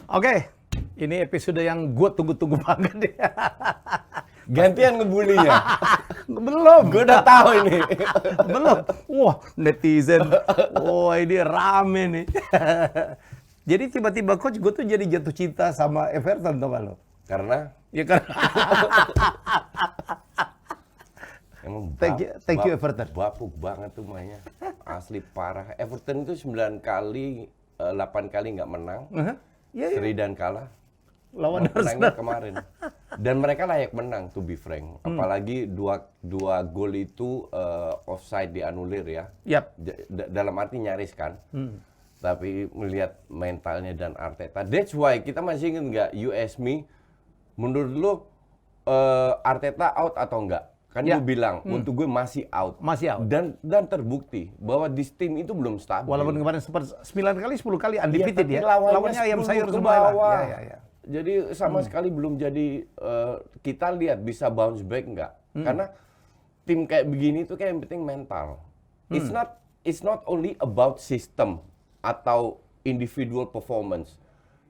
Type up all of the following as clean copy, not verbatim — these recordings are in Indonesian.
Oke, ini episode yang gue tunggu-tunggu banget ya. Gantian ngebulinya. Belum. Gue udah tahu ini. Belum. Wah, netizen. Wah, ini rame nih. Jadi tiba-tiba coach gue tuh jadi jatuh cinta sama Everton tuh lo. Karena Ya kan? emang Thank you Everton. bapuk banget tuh mainnya. Asli parah. Everton itu 9 kali, 8 kali nggak menang. Iya, iya. Seri dan kalah. Lawan Menangnya Arsenal. kemarin. Dan mereka layak menang, to be frank. Apalagi dua gol itu offside dianulir ya. Yap. Dalam arti nyaris kan. Tapi melihat mentalnya dan Arteta. That's why kita masih ingat nggak, you ask me, menurut lu Arteta out atau enggak? Kan Ya. gue bilang, untuk gue masih out. Masih out. Dan terbukti bahwa this team itu belum stabil. Walaupun kemarin sempat 9 kali 10 kali undefeated tapi ya. lawannya ayam 10 sayur ke semua lah. bawah. Ya, ya. Jadi sama sekali belum jadi, kita lihat bisa bounce back enggak. Karena tim kayak begini tuh kayak yang penting mental. It's not only about system atau individual performance.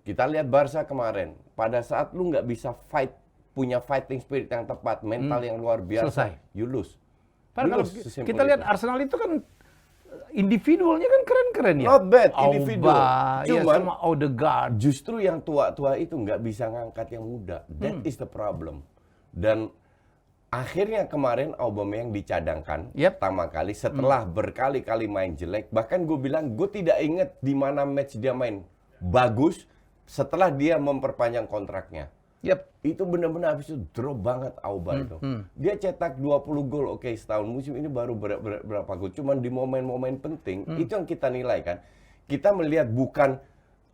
Kita lihat Barca kemarin, pada saat lu nggak bisa punya fighting spirit yang tepat, mental yang luar biasa, Selesai. you lose. Padahal kalau Sesimpel kita lihat itu. Arsenal itu kan individualnya kan keren-keren ya. Not bad, individual. Auba, ya, Cuman sama Odegaard. justru yang tua-tua itu nggak bisa ngangkat yang muda. That is the problem. Dan akhirnya kemarin Aubameyang dicadangkan Yep. pertama kali setelah berkali-kali main jelek. Bahkan gue bilang gue tidak ingat di mana match dia main bagus setelah dia memperpanjang kontraknya. Yap. Itu benar-benar habis itu drop banget Auba itu. Dia cetak 20 gol, oke, setahun. Musim ini baru berapa gol. Cuman di momen-momen penting, itu yang kita nilai kan. Kita melihat bukan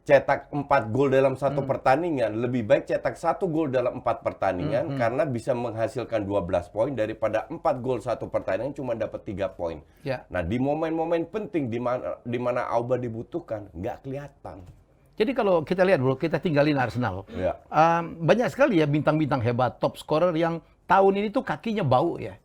cetak 4 gol dalam satu pertandingan, lebih baik cetak 1 gol dalam 4 pertandingan karena bisa menghasilkan 12 poin daripada 4 gol satu pertandingan cuma dapat 3 poin. Ya. Nah, di momen-momen penting di mana Auba dibutuhkan, nggak kelihatan. Jadi kalau kita lihat bro, kita tinggalin Arsenal. Ya. Banyak sekali ya bintang-bintang hebat, top scorer yang tahun ini tuh kakinya bau ya.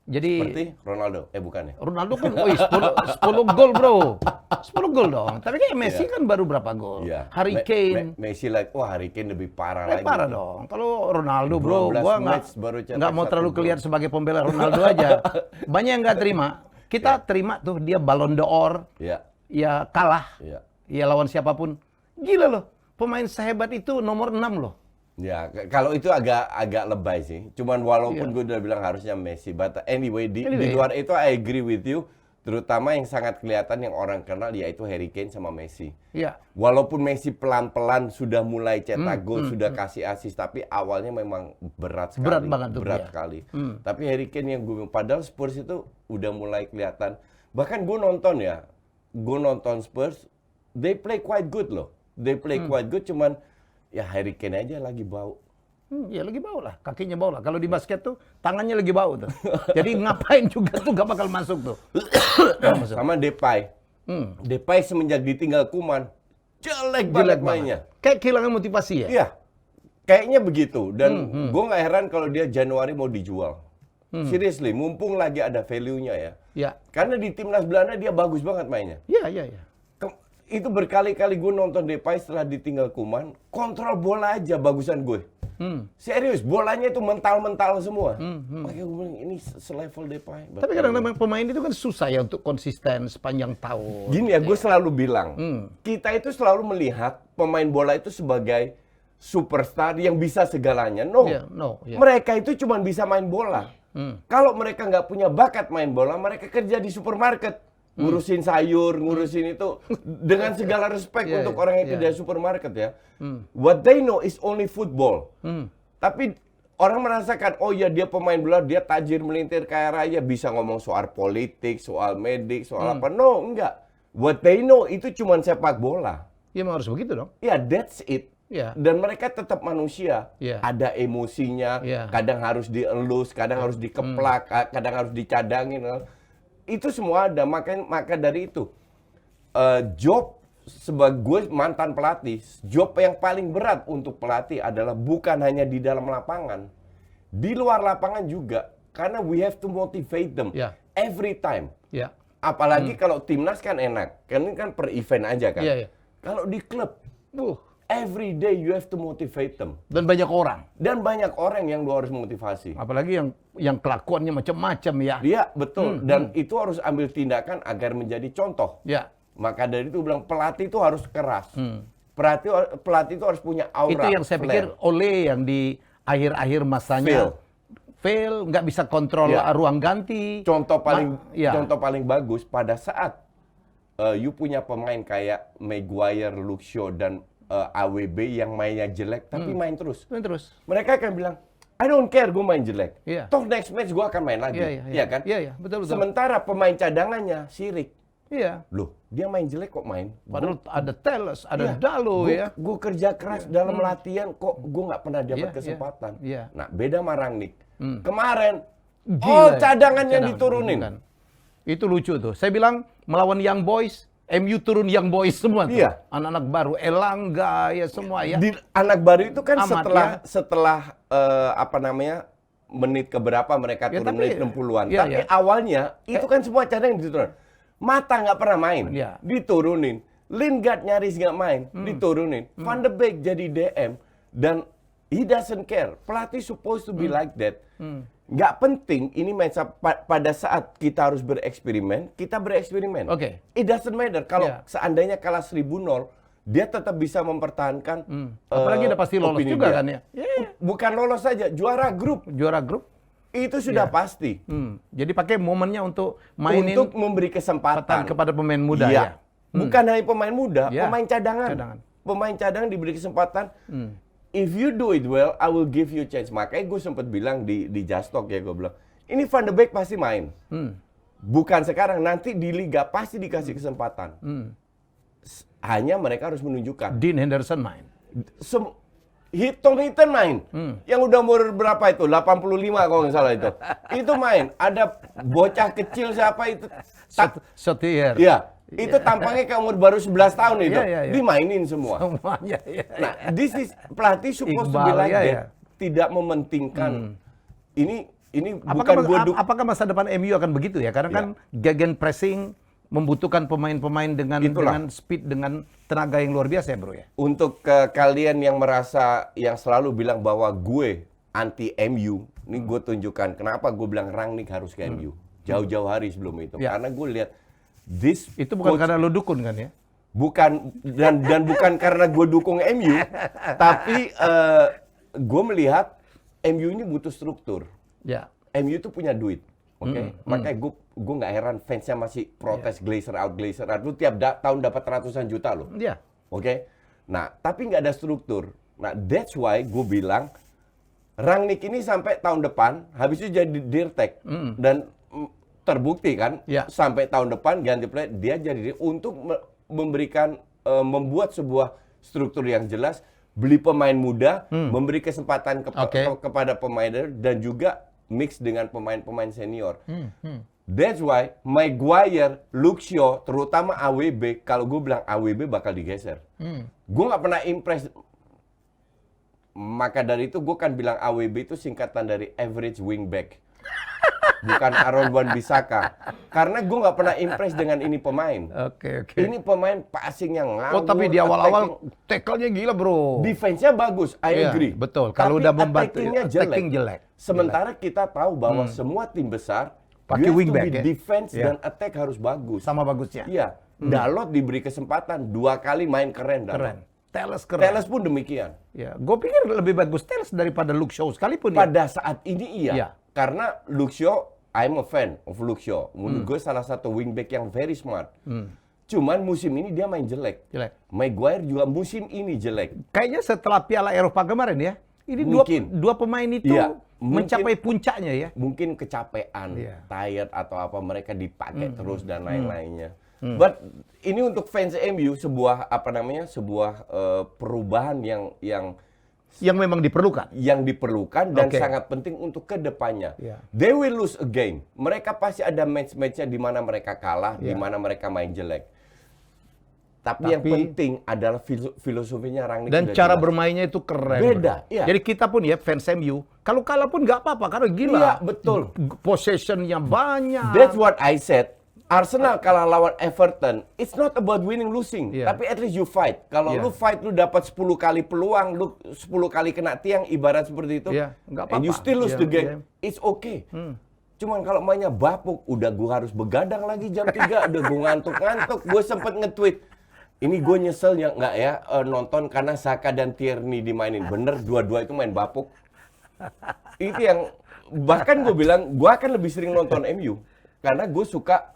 Jadi Seperti Ronaldo, bukan ya? Ronaldo kan 10 gol bro. 10 gol dong. Tapi kayak Messi kan baru berapa gol. Iya. Harry Kane. Messi Harry Kane lebih parah lagi. Parah dong. Kalau Ronaldo bro, 12 gua match baru cetak nggak mau 1 terlalu gol. kelihatan sebagai pembela Ronaldo aja. Banyak yang nggak terima. Kita terima tuh dia Ballon d'Or, Iya, ya kalah, iya. ya lawan siapapun. Gila loh, pemain sehebat itu nomor 6 loh. Ya, kalau itu agak lebay sih. Cuman walaupun gue udah bilang harusnya Messi, but anyway, di luar itu I agree with you. Terutama yang sangat kelihatan yang orang kenal yaitu Harry Kane sama Messi. Iya. Walaupun Messi pelan-pelan sudah mulai cetak gol, sudah kasih assist, tapi awalnya memang berat sekali. Berat banget tuh Berat dia. sekali. Tapi Harry Kane yang gue, padahal Spurs itu udah mulai kelihatan. Bahkan gue nonton Spurs, they play quite good loh. They play quite good, cuman ya Harry Kane aja lagi bau. Ya lagi bau lah, kakinya bau lah. Kalau di basket tuh tangannya lagi bau tuh. Jadi ngapain juga tuh gak bakal masuk tuh. Nggak masuk. Sama Depay. Depay semenjak ditinggal Koeman, jelek banget mainnya. Kayak kehilangan motivasi ya. Iya, kayaknya begitu. Dan gue nggak heran kalau dia Januari mau dijual. Seriously, mumpung lagi ada value-nya ya. Ya. Karena di timnas Belanda dia bagus banget mainnya. Iya, iya, iya. Itu berkali-kali gue nonton Depay setelah ditinggal Koeman, kontrol bola aja bagusan gue. Serius, bolanya itu mental-mental semua. Makanya gue bilang ini selevel Depay. Tapi kadang-kadang pemain itu kan susah ya untuk konsisten sepanjang tahun. Gini ya, gue selalu bilang, kita itu selalu melihat pemain bola itu sebagai superstar yang bisa segalanya. No, Yeah, no, yeah. Mereka itu cuma bisa main bola. Kalau mereka nggak punya bakat main bola, mereka kerja di supermarket. Ngurusin sayur, ngurusin itu. Dengan segala respect Yeah, untuk orang yang yeah. kerja di supermarket ya. What they know is only football. Tapi orang merasakan, oh ya dia pemain bola, dia tajir melintir kaya raya, bisa ngomong soal politik, soal medik, soal apa. No, enggak. What they know itu cuma sepak bola. Ya memang harus begitu dong. Ya, that's it. Ya. Dan mereka tetap manusia. Ya. Ada emosinya, Ya. kadang harus dielus, kadang harus dikeplak, kadang harus dicadangin. Itu semua ada. Maka dari itu, job sebagai mantan pelatih, job yang paling berat untuk pelatih adalah bukan hanya di dalam lapangan, di luar lapangan juga. Karena we have to motivate them Ya. every time. Ya. Apalagi kalau timnas kan enak, kan ini kan per event aja kan. Iya, iya. Kalau di klub, Every day you have to motivate them. Dan banyak orang. Dan banyak orang yang lu harus motivasi. Apalagi yang kelakuannya macam-macam ya. Iya, betul. Dan itu harus ambil tindakan agar menjadi contoh. Ya. Maka dari itu bilang pelatih itu harus keras. Pelatih itu harus punya aura. Itu yang saya pikir Ole yang di akhir-akhir masanya fail, nggak bisa kontrol ruang ganti. Contoh paling bagus pada saat you punya pemain kayak Maguire, Luke Shaw dan AWB yang mainnya jelek tapi main terus. Mereka akan bilang, I don't care gue main jelek. Toh next match gue akan main lagi. Iya kan? Iya, betul. Sementara pemain cadangannya sirik. Iya. Loh, dia main jelek kok main. Padahal ada Telles, ada Dalo ya. Gue kerja keras dalam latihan kok gue nggak pernah dapat kesempatan. Nah, beda sama Rangnick. Kemarin, cadangan yang diturunin. Itu lucu tuh. Saya bilang melawan Young Boys, MU turun Young Boys semua tuh. Iya. Anak-anak baru, Elanga ya semua ya. Anak baru itu kan Amat, setelah menit keberapa mereka turun menit 60-an. Iya, Tapi iya. awalnya itu kan semua cadangan diturun. Mata nggak pernah main, diturunin. Lingard nyaris nggak main, diturunin. Van de Beek jadi DM dan he doesn't care. Pelatih supposed to be like that. Nggak penting ini main pada saat kita harus bereksperimen, kita bereksperimen. Oke. It doesn't matter kalau seandainya kalah 1000-0, dia tetap bisa mempertahankan. Apalagi udah pasti lolos juga kan ya. Bukan lolos saja, juara grup. Juara grup. Itu sudah pasti. Jadi pakai momennya untuk mainin untuk memberi kesempatan kepada pemain muda ya. Bukan hanya pemain muda, pemain cadangan. Pemain cadangan diberi kesempatan. If you do it well, I will give you chance. Makanya gue sempat bilang di Just Talk ya, gue bilang, ini Van de Beek pasti main. Bukan sekarang, nanti di Liga pasti dikasih kesempatan. Hanya mereka harus menunjukkan. Dean Henderson main. Tom Hinton main. Yang udah umur berapa itu? 85 kalau nggak salah itu. Itu main. Ada bocah kecil siapa itu? Sotier. Iya. Itu tampangnya kayak umur baru 11 tahun itu. Dimainin semua. Semuanya. Nah, pelatih supposed to be like that. Tidak mementingkan. Ini bukan apakah masa depan MU akan begitu ya? Karena kan gegen pressing membutuhkan pemain-pemain dengan speed, dengan tenaga yang luar biasa ya bro ya. Untuk kalian yang merasa, yang selalu bilang bahwa gue anti MU, ini gue tunjukkan kenapa gue bilang Rangnick harus ke MU. Jauh-jauh hari sebelum itu. Karena gue lihat itu bukan karena lo dukun kan ya? Bukan, dan bukan karena gue dukung MU, tapi gue melihat MU ini butuh struktur. MU itu punya duit. Makanya gue nggak heran fansnya masih protes Glazer out. Lu tiap tahun dapat ratusan juta loh. Nah, tapi nggak ada struktur. Nah, that's why gue bilang Rangnick ini sampai tahun depan habis itu jadi dirtek dan terbukti kan sampai tahun depan ganti pelatih dia jadi untuk memberikan membuat sebuah struktur yang jelas, beli pemain muda, memberi kesempatan kepada pemain dan juga mix dengan pemain-pemain senior. That's why Maguire, Luke Shaw, terutama AWB, kalau gue bilang AWB bakal digeser. Gue nggak pernah impress. Maka dari itu gue kan bilang AWB itu singkatan dari average wingback. Bukan Aaron Wan-Bissaka. Karena gue nggak pernah impress dengan ini pemain. Ini pemain passing yang ngawur. Tapi di awal-awal tackle-nya gila bro. Defense-nya bagus, I agree. Betul, kalau udah membantu attacking jelek. Sementara kita tahu bahwa semua tim besar pakai wingback defense dan attack harus bagus. Sama bagusnya. Iya. Dalot diberi kesempatan 2 kali main keren. Telles pun demikian. Gue pikir lebih bagus Telles daripada Luke Shaw sekalipun. Pada saat ini iya. Karena Luke Shaw, I'm a fan of Luke Shaw. Menurut gue salah satu wingback yang very smart. Cuman musim ini dia main jelek. Maguire juga musim ini jelek. Kayaknya setelah Piala Eropa kemarin ya. Ini dua pemain itu mencapai puncaknya ya. Mungkin kecapean, tired atau apa, mereka dipakai terus dan lain-lainnya. But ini untuk fans MU sebuah perubahan yang memang diperlukan. Yang diperlukan dan sangat penting untuk kedepannya. They will lose again. Mereka pasti ada match-matchnya di mana mereka kalah, di mana mereka main jelek. Tapi yang penting adalah filosofinya Rangnick. Dan cara bermainnya itu keren. Beda. Jadi kita pun ya fans MU, kalau kalah pun nggak apa-apa karena gila. Betul. Possession-nya banyak. That's what I said. Arsenal kalah lawan Everton, it's not about winning losing, Yeah. tapi at least you fight. Kalau Yeah. lu fight, lu dapat 10 kali peluang, lu 10 kali kena tiang, ibarat seperti itu, Yeah, nggak and you apa-apa. still lose Yeah, the game, yeah. it's okay. Cuman kalau mainnya bapuk, udah gua harus begadang lagi jam 3, udah gua ngantuk-ngantuk, gua sempet nge-tweet. Ini gue nyesel ya nggak ya nonton karena Saka dan Tierney dimainin. Bener, dua-dua itu main bapuk. Itu yang, bahkan gue bilang, gue akan lebih sering nonton MU. Karena gue suka,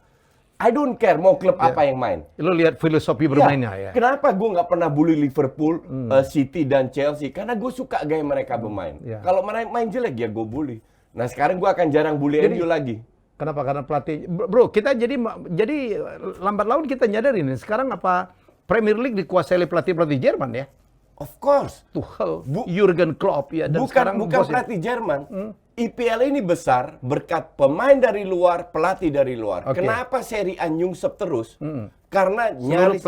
I don't care mau klub apa yang main. Lu lihat filosofi bermainnya ya. Kenapa gue nggak pernah bully Liverpool, City, dan Chelsea? Karena gue suka gaya mereka bermain. Ya. Kalau main jelek ya gue bully. Nah sekarang gue akan jarang bully MU lagi. Kenapa? Karena pelatih, bro, kita jadi lambat laun kita nyadarin sekarang apa Premier League dikuasai oleh pelatih Jerman ya. Of course. Tuchel, Jurgen Klopp ya, dan sekarang Bukan bosnya. pelatih Jerman. IPL ini besar berkat pemain dari luar, pelatih dari luar. Oke. Kenapa Serie A nyungsep terus? Karena Seluruh nyaris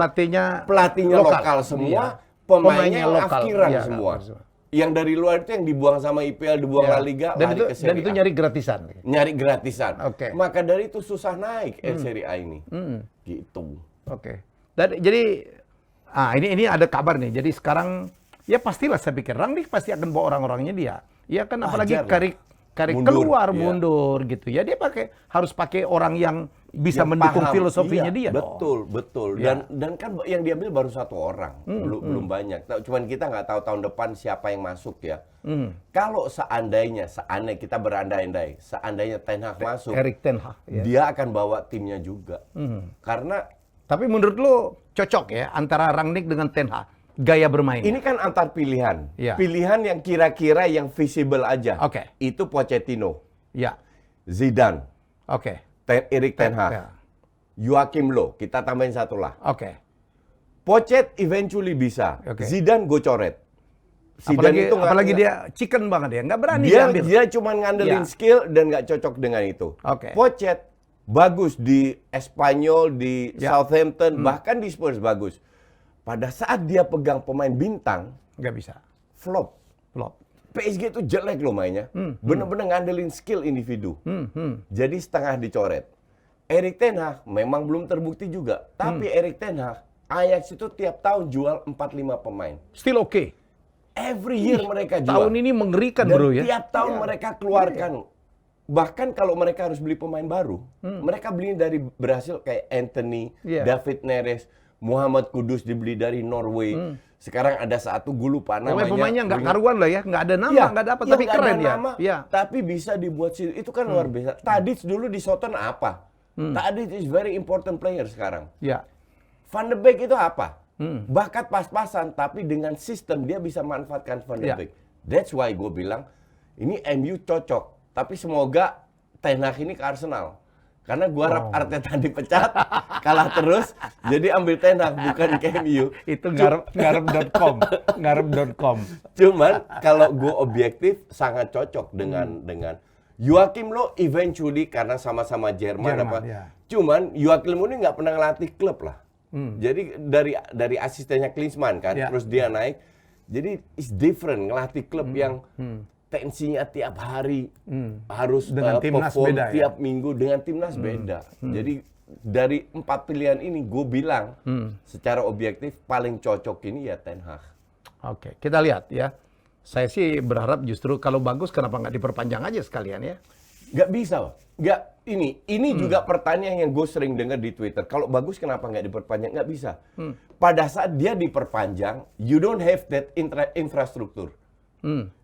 pelatihnya lokal semua, Iya. pemainnya lokal. afkiran Iya, semua. lokal. Yang dari luar itu yang dibuang sama IPL, dibuang Iya. La Liga, dan lari itu, ke Serie dan itu A. nyari gratisan. Nyari gratisan. Oke. Maka dari itu susah naik Serie A ini. Gitu. Oke. Dan jadi ini ada kabar nih. Jadi sekarang ya pastilah saya pikir Rangnick pasti akan bawa orang-orangnya dia. Ya kan apalagi Wajar lah. Karik Mundur, keluar iya. mundur gitu. Ya dia harus pakai orang yang bisa Yang mendukung paham. filosofinya Iya, dia betul. Iya. Dan kan yang diambil baru satu orang, belum banyak. Cuman kita nggak tahu tahun depan siapa yang masuk ya. Kalau seandainya kita berandai-andai, seandainya Ten Hag masuk, Erik ten Hag. Ya. dia akan bawa timnya juga. Karena Tapi menurut lo cocok ya antara Rangnick dengan Ten Hag gaya bermain? ini kan antar pilihan. Iya. Pilihan yang kira-kira yang visible aja. Oke. Itu Pochettino, Ya. Zidane, Oke. Erik ten Hag, Ya. Joachim Low, kita tambahin satu lah. Oke. Pochet eventually bisa. Oke. Zidane gue coret. Zidane itu Apalagi dia chicken banget ya, nggak berani dia diambil. dia cuma ngandelin Ya. skill dan nggak cocok dengan itu. Oke. Pochet bagus di Espanyol, di Ya. Southampton, bahkan di Spurs bagus. Pada saat dia pegang pemain bintang, Nggak bisa. flop. Flop. PSG itu jelek loh mainnya. Bener-bener ngandelin skill individu. Jadi setengah dicoret. Erik ten Hag memang belum terbukti juga. Tapi Erik ten Hag, Ajax itu tiap tahun jual 4-5 pemain. Still oke. Every year mereka jual. Tahun ini mengerikan Dan bro ya. tiap tahun mereka keluarkan. Bahkan kalau mereka harus beli pemain baru, mereka beli dari Brasil kayak Anthony, Iya. David Neres, Muhammad Kudus dibeli dari Norway. Sekarang ada satu, gue lupa namanya. Pemainnya nggak karuan lah ya, nggak ada nama, Iya, nggak dapat, iya, tapi nggak ada keren ya. nama, Iya. tapi bisa dibuat itu kan luar biasa. Tadic dulu di Soton apa? Tadic is very important player sekarang. Ya. Van de Beek itu apa? Bakat pas-pasan, tapi dengan sistem dia bisa manfaatkan Van de Iya. Beek. That's why gue bilang ini MU cocok, tapi semoga Ten Hag ini ke Arsenal. Karena gue harap Arteta dipecat, kalah terus, jadi ambil Ten Hag bukan ke MU. Itu ngarep.com. Ngarep.com. Cuman kalau gue objektif sangat cocok dengan Joachim Low eventually karena sama-sama Jerman apa. ya. Cuman Joachim Low ini nggak pernah ngelatih klub lah. Jadi dari asistennya Klinsmann kan, Ya. terus dia naik. Jadi it's different ngelatih klub yang tensinya tiap hari harus Dengan timnas perform beda ya? tiap minggu dengan timnas beda. Jadi dari 4 pilihan ini gue bilang secara objektif paling cocok ini ya Ten Hag. Oke, kita lihat ya. Saya sih berharap justru kalau bagus kenapa nggak diperpanjang aja sekalian ya. Nggak bisa, Pak. Nggak, ini juga pertanyaan yang gue sering dengar di Twitter. Kalau bagus kenapa nggak diperpanjang? Nggak bisa. Pada saat dia diperpanjang, you don't have that infrastruktur.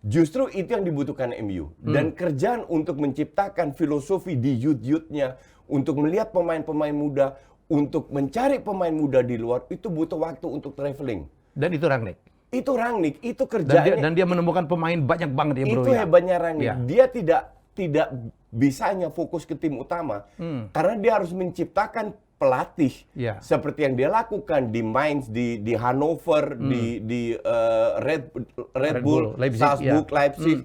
Justru itu yang dibutuhkan MU. Dan kerjaan untuk menciptakan filosofi di youth-youthnya, untuk melihat pemain-pemain muda, untuk mencari pemain muda di luar, itu butuh waktu untuk traveling. Dan itu Rangnick. Itu Rangnick, itu kerjaannya. Dan dia menemukan pemain banyak banget ya bro Itu ya. hebatnya Rangnick. Ya. Dia tidak bisa hanya fokus ke tim utama. Karena dia harus menciptakan pelatih. Ya. Seperti yang dia lakukan di Mainz, di Hannover, di Red Bull, Leipzig, Salzburg, ya. Leipzig.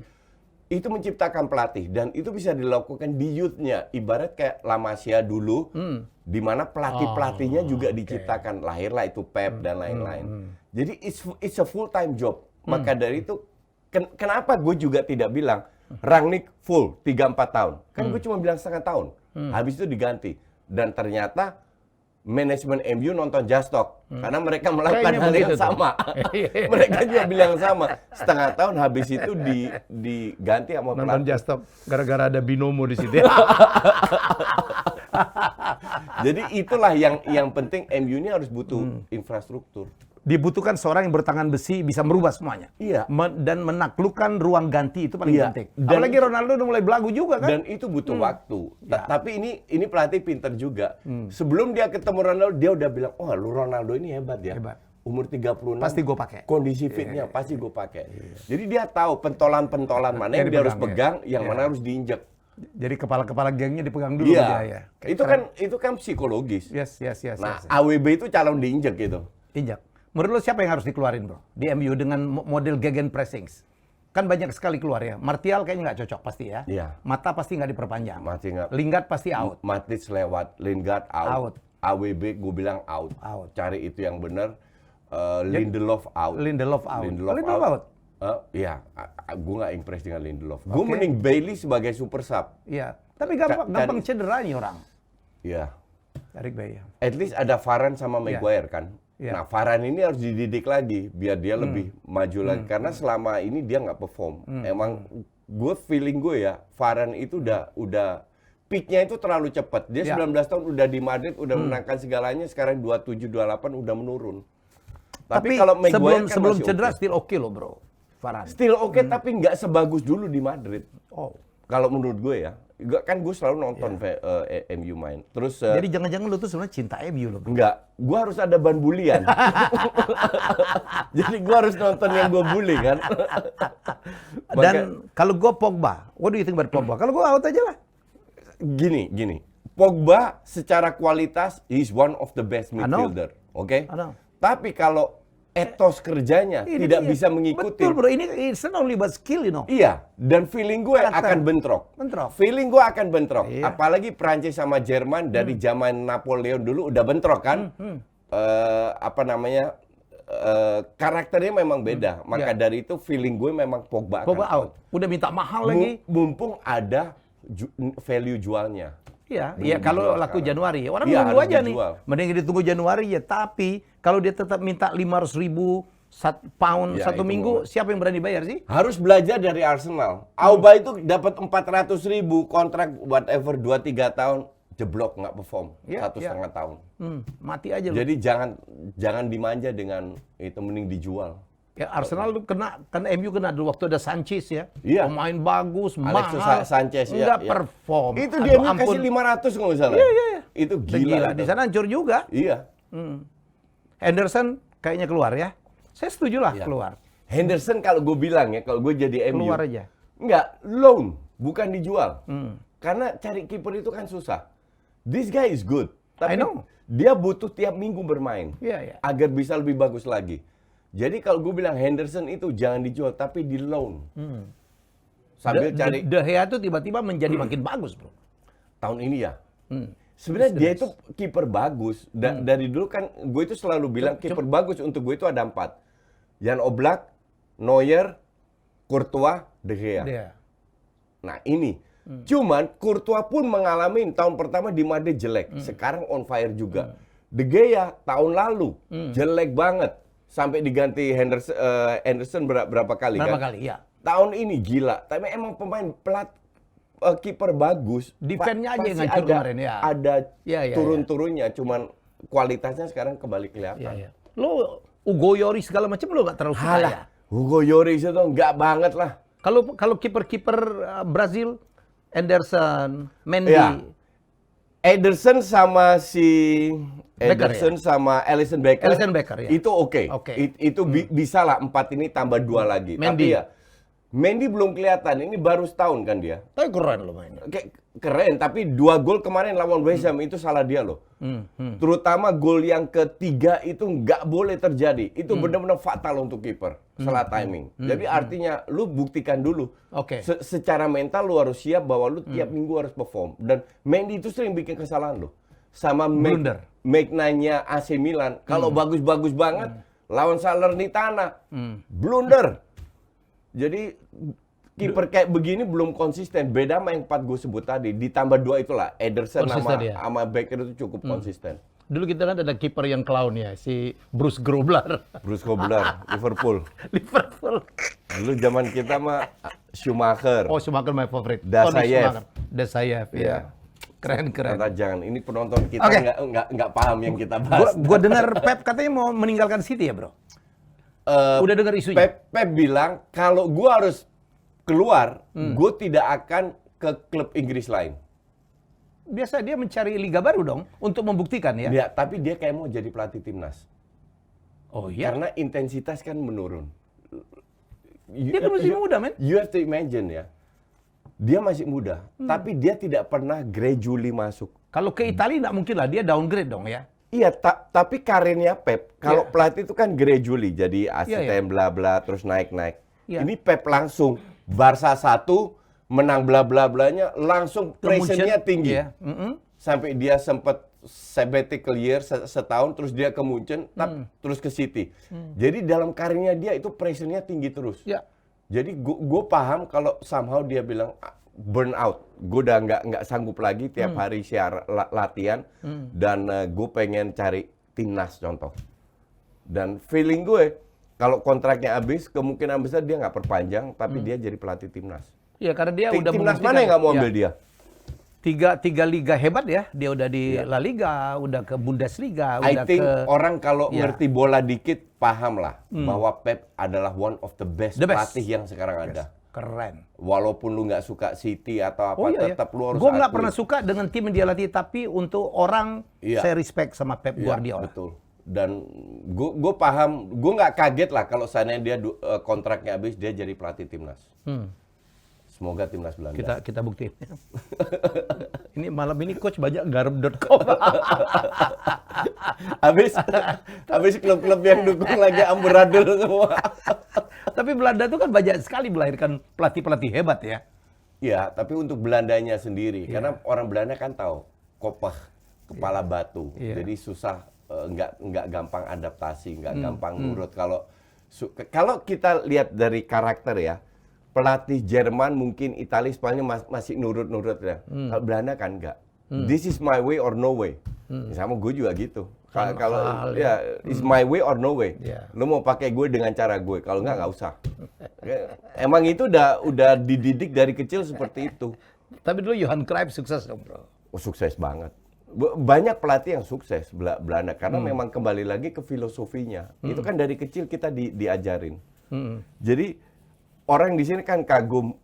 Itu menciptakan pelatih. Dan itu bisa dilakukan di youth-nya. Ibarat kayak La Masia dulu, di mana pelatih-pelatihnya juga diciptakan. Lahirlah itu Pep dan lain-lain. Jadi it's a full-time job. Maka dari itu, kenapa gue juga tidak bilang Rangnick full 3-4 tahun. Kan gue cuma bilang setengah tahun. Habis itu diganti. Dan ternyata manajemen MU nonton Just Talk karena mereka melakukan Kayaknya hal yang begitu tuh. sama. Mereka juga bilang sama. Setengah tahun habis itu diganti sama Nonton pelatih. Just Stop gara-gara ada binomo di situ. Jadi itulah yang penting, MU ini harus butuh infrastruktur. Dibutuhkan seorang yang bertangan besi bisa merubah semuanya. Iya. Dan menaklukkan ruang ganti itu paling Iya. penting. Dan- Apalagi Ronaldo udah mulai belagu juga kan. Dan itu butuh waktu. Ya. Tapi ini pelatih pinter juga. Sebelum dia ketemu Ronaldo, dia udah bilang, "Oh, lu Ronaldo ini hebat ya." Hebat. Umur 36. Pasti gue pakai. Kondisi fitnya pasti gue pakai. Jadi dia tahu pentolan-pentolan mana yang Yang dia harus dipegang, pegang, yang mana harus diinjek. Jadi kepala-kepala gengnya dipegang dulu Iya. dia ya. Itu kan psikologis. Yes. Nah, yes. AWB itu calon diinjek gitu. Injak. Menurut lo siapa yang harus dikeluarin bro? Di MU dengan model gegen pressings. Kan banyak sekali keluar ya. Martial kayaknya nggak cocok pasti ya. Iya. Mata pasti nggak diperpanjang. Mati nggak. Lingard pasti out. Matic lewat, Lingard out. Out. AWB gue bilang out. Out. Cari itu yang benar. Lindelof out. Lindelof out. Lindelof Lindelof out. out. Iya, gue nggak impress dengan Lindelof. Gue mending Bailey sebagai super sub. Iya. Tapi gampang cedera nih orang. Iya. Tarik Bayi. At least ada Varane sama Maguire kan. Iya. Nah, Varane ini harus dididik lagi biar dia lebih maju lagi. Karena selama ini dia nggak perform. Emang feeling gue ya, Varane itu udah peaknya itu terlalu cepat. Dia Ya. 19 tahun udah di Madrid, udah menangkan segalanya. Sekarang 27, 28 udah menurun. Tapi kalau Maguire kan sebelum masih cedera oke. still oke loh bro. Varane. Still oke, tapi nggak sebagus dulu di Madrid. Oh. Kalau menurut gue ya, kan gue selalu nonton MU main. Terus Jadi jangan-jangan lu tuh sebenarnya cinta MU loh. Bro. enggak, gue harus ada ban bulian. Jadi gue harus nonton yang gue bully kan. Dan kalau gue Pogba, what do you think about Pogba? Kalau gue out aja lah. Gini. Pogba secara kualitas is one of the best I know. midfielder, oke? I know. Tapi kalau etos kerjanya Ini tidak dia. bisa mengikuti. Betul bro, ini it's not only about skill you know. Iya, dan feeling gue Karakter. akan bentrok. Bentrok. Feeling gue akan bentrok. Iya. Apalagi Prancis sama Jerman dari zaman Napoleon dulu udah bentrok kan. Karakternya memang beda. Maka Iya. dari itu feeling gue memang Pogba akan Pogba out. Udah minta mahal lagi. Mumpung ada value jualnya. Iya, Belum iya kalau dijual laku sekarang. Januari. Orang Iya, nunggu harus aja dijual. nih. Mending ditunggu Januari ya. Tapi kalau dia tetap minta 500.000 pound Ya, satu itu minggu, siapa yang berani bayar sih? Harus belajar dari Arsenal. Auba itu dapat 400.000 kontrak whatever 2-3 tahun jeblok nggak perform Iya, 1,5 tahun. Mati aja loh. Jadi jangan dimanja dengan itu, mending dijual. Ya Arsenal tuh kan MU kena dulu waktu ada Sanchez ya. Iya. Pemain bagus, Alexis mahal. Sanchez ya. Nggak ya. perform. Itu Aduh, dia ampun. kasih 500 kalau nggak salah. Iya. Itu Udah gila. Di itu. sana hancur juga. Iya. Henderson kayaknya keluar ya. Saya setuju lah Iya. keluar. Henderson kalau gue bilang ya, kalau gue jadi MU. Keluar aja. Enggak, loan, bukan dijual. Karena cari kiper itu kan susah. This guy is good. Tapi I know. dia butuh tiap minggu bermain. Iya. Agar bisa lebih bagus lagi. Jadi kalau gue bilang Henderson itu jangan dijual, tapi di loan. Sambil cari De Gea itu tiba-tiba menjadi makin bagus, bro. tahun ini ya. Sebenarnya dia itu kiper bagus. Dari dulu kan gue itu selalu bilang kiper bagus untuk gue itu ada 4. Jan Oblak, Neuer, Courtois, De Gea. Dia. Nah ini. Cuman Courtois pun mengalami tahun pertama di Madrid jelek. Sekarang on fire juga. De Gea tahun lalu jelek banget. Sampai diganti Henderson berapa kali Berapa kan? kali, ya. Tahun ini gila. Tapi emang pemain kiper bagus. Defense-nya aja yang pasti hancur ada, kemarin, ya. Ada Ya. turun-turunnya. Cuman kualitasnya sekarang kembali kelihatan. Iya. Lo Ugo Lloris segala macam lo nggak terlalu suka ya? Hugo Lloris itu enggak banget lah. Kalau kiper-kiper Brazil, Anderson, Mendy, Iya. Ederson sama Becker, Ederson sama Alisson Becker. Alisson Becker, ya. Itu oke. Oke. Itu bisa lah 4 ini tambah 2 lagi. Mendy. Tapi ya Mendy belum kelihatan. Ini baru setahun kan dia. tapi keren lo mainnya. Kayak keren, tapi 2 gol kemarin lawan West Ham itu salah dia loh. Terutama gol yang ketiga itu nggak boleh terjadi. Itu benar-benar fatal untuk kiper. Salah timing. Jadi artinya lu buktikan dulu. Oke. Secara mental lu harus siap bahwa lu tiap minggu harus perform. Dan Mendy itu sering bikin kesalahan loh. Sama Blunder. Maignan-nya AC Milan. Kalau bagus-bagus banget lawan Salernitana. Blunder. Jadi kiper kayak begini belum konsisten. Beda sama yang 4 gue sebut tadi. Ditambah 2 itulah, Ederson Konsisten dia. sama Becker itu cukup konsisten. Dulu kita kan ada kiper yang clown ya, si Bruce Grobbelaar. Bruce Grobbelaar, Liverpool. Liverpool. Dulu zaman kita mah Schumacher. Oh, Schumacher my favorite. Dasayev. Dasayev, Iya. ya. Keren. Kata jangan, ini penonton kita Oke. nggak paham yang kita bahas. Gua dengar Pep katanya mau meninggalkan City ya, Bro. Udah dengar isunya? Pep bilang kalau gua harus keluar, gua tidak akan ke klub Inggris lain. Biasa dia mencari liga baru dong untuk membuktikan ya. Dia, tapi dia kayak mau jadi pelatih timnas. Oh iya. Karena intensitas kan menurun. Dia kan masih muda, men. You have to imagine ya. Dia masih muda, tapi dia tidak pernah gradually masuk. Kalau ke Italia nggak mungkin lah, dia downgrade dong ya. Iya, tapi karirnya Pep, kalau Iya. pelatih itu kan gradually, jadi asisten Iya. bla bla terus naik-naik. Iya. Ini Pep langsung Barca 1 menang bla bla blanya langsung Ke Munchen. pressure-nya tinggi. Iya. Sampai dia sempat sabbatical year setahun terus dia ke Munchen, terus ke City. Jadi dalam karirnya dia itu pressure-nya tinggi terus. Ya. Jadi gue paham kalau somehow dia bilang burn out. Gue udah nggak sanggup lagi tiap hari latihan dan gue pengen cari timnas contoh. Dan feeling gue kalau kontraknya habis kemungkinan besar dia nggak perpanjang tapi dia jadi pelatih timnas. Iya, karena dia udah Timnas membuktikan. mana yang nggak mau Ya. ambil dia? Tiga liga hebat ya. Dia udah di La Liga, udah ke Bundesliga, I udah think ke orang kalau Ya. ngerti bola dikit paham lah bahwa Pep adalah one of the best The best. pelatih yang sekarang ada. keren. Walaupun lu nggak suka City atau apa, Oh iya, tetap lu harus gue nggak akui. pernah suka dengan tim yang dia latih, tapi untuk orang Iya. saya respect sama Pep Iya, Guardiola. betul. Dan gue paham, gue nggak kaget lah kalau seandainya dia kontraknya habis dia jadi pelatih timnas. Semoga timnas Belanda. Kita buktiin. Ini malam ini coach banyak garup.com. habis klub-klub yang dukung lagi amburadul semua. Tapi Belanda tuh kan banyak sekali melahirkan pelatih-pelatih hebat ya. Ya, tapi untuk Belandanya sendiri, karena orang Belanda kan tahu kopah kepala batu, Iya. jadi susah, nggak gampang adaptasi, nggak gampang nurut. Kalau kita lihat dari karakter ya, pelatih Jerman mungkin Italia, Spanyol masih nurut-nurut ya. Kalau Belanda kan nggak. This is my way or no way. Sama gue juga gitu. Kalau ya, it's my way or no way. Iya. Lu mau pakai gue dengan cara gue, kalau nggak usah. Emang itu udah dididik dari kecil seperti itu. Tapi dulu Johan Cruyff sukses dong, bro. Oh, sukses banget. Banyak pelatih yang sukses Belanda karena memang kembali lagi ke filosofinya. Itu kan dari kecil kita diajarin. Jadi orang di sini kan kagum